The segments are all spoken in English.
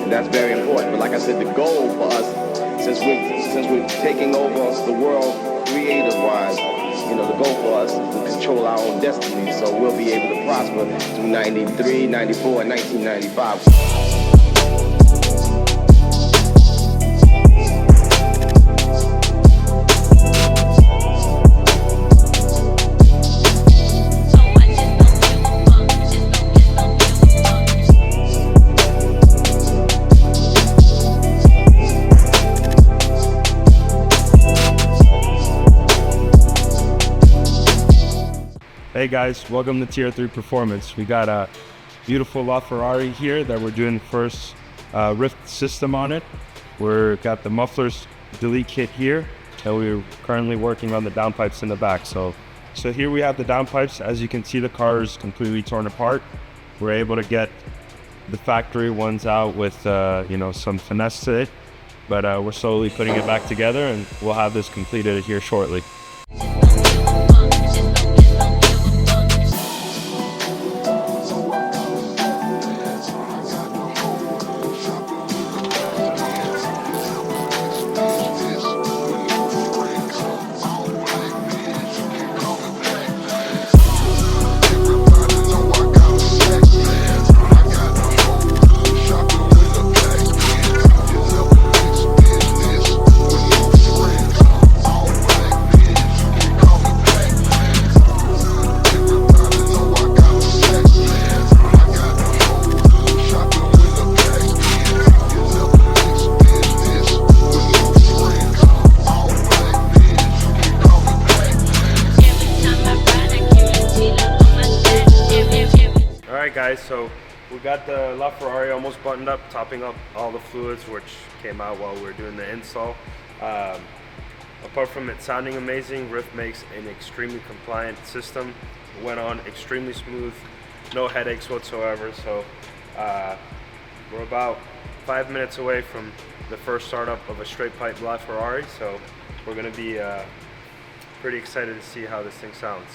and that's very important. But like I said, the goal for us, since we're taking over the world creative-wise, you know, the goal for us is to control our own destiny, so we'll be able to prosper through 93, 94, and 1995. Hey guys, welcome to TR3 Performance. We got a beautiful LaFerrari here that we're doing the first RYFT system on it. We've got the mufflers delete kit here, and we're currently working on the downpipes in the back. So here we have the downpipes. As you can see, the car is completely torn apart. We're able to get the factory ones out with you know, some finesse to it, but we're slowly putting it back together, and we'll have this completed here shortly. Alright guys, so we got the LaFerrari almost buttoned up, topping up all the fluids which came out while we were doing the install. Apart from it sounding amazing, RYFT makes an extremely compliant system. It went on extremely smooth, no headaches whatsoever. So we're about 5 minutes away from the first startup of a straight pipe LaFerrari, so we're going to be pretty excited to see how this thing sounds.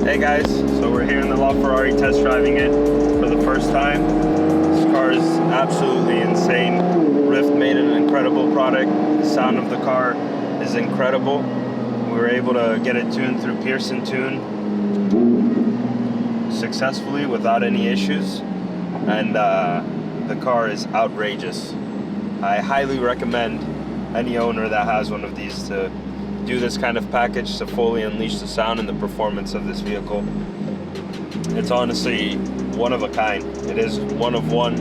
Hey guys, so we're here in the LaFerrari test driving it for the first time. This car is absolutely insane. RYFT made an incredible product. The sound of the car is incredible. We were able to get it tuned through Pearson Tune successfully without any issues, and the car is outrageous. I highly recommend any owner that has one of these to do this kind of package to fully unleash the sound and the performance of this vehicle. It's honestly one of a kind. It is one of one,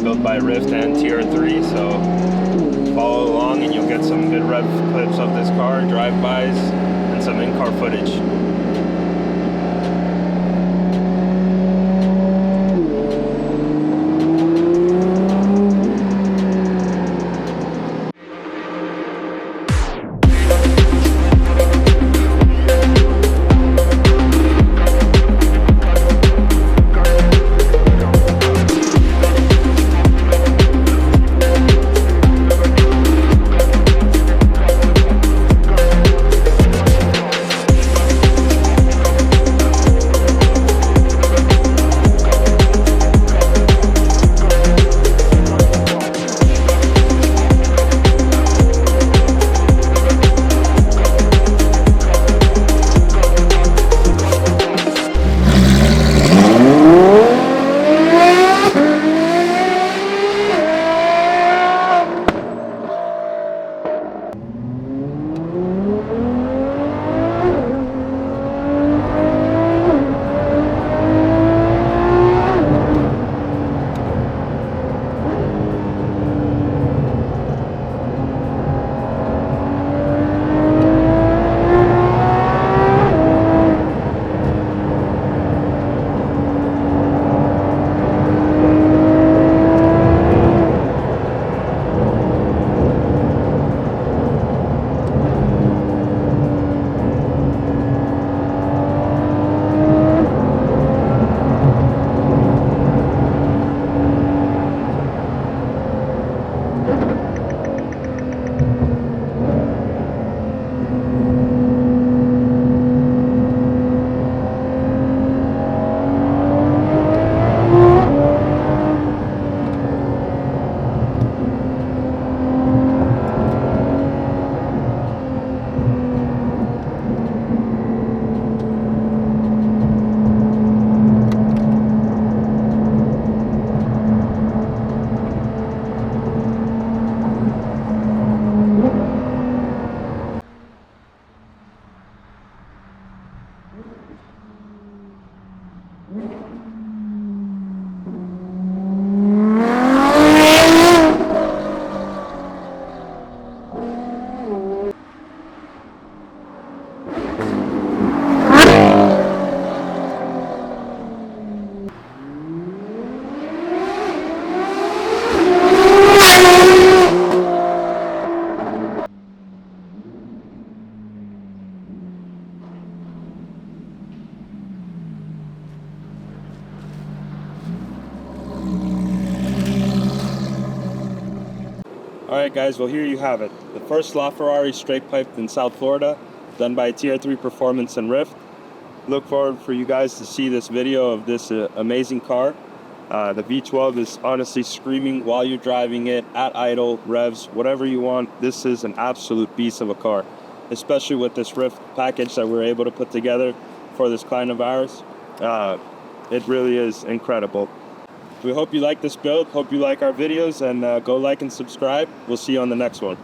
built by RYFT and TR3, so follow along and you'll get some good rev clips of this car, drive-bys, and some in-car footage. Alright guys, well here you have it. The first LaFerrari straight piped in South Florida, done by TR3 Performance and RYFT. Look forward for you guys to see this video of this amazing car. The V12 is honestly screaming while you're driving it, at idle, revs, whatever you want. This is an absolute beast of a car, especially with this RYFT package that we're able to put together for this client of ours. It really is incredible. We hope you like this build, hope you like our videos, and go like and subscribe. We'll see you on the next one.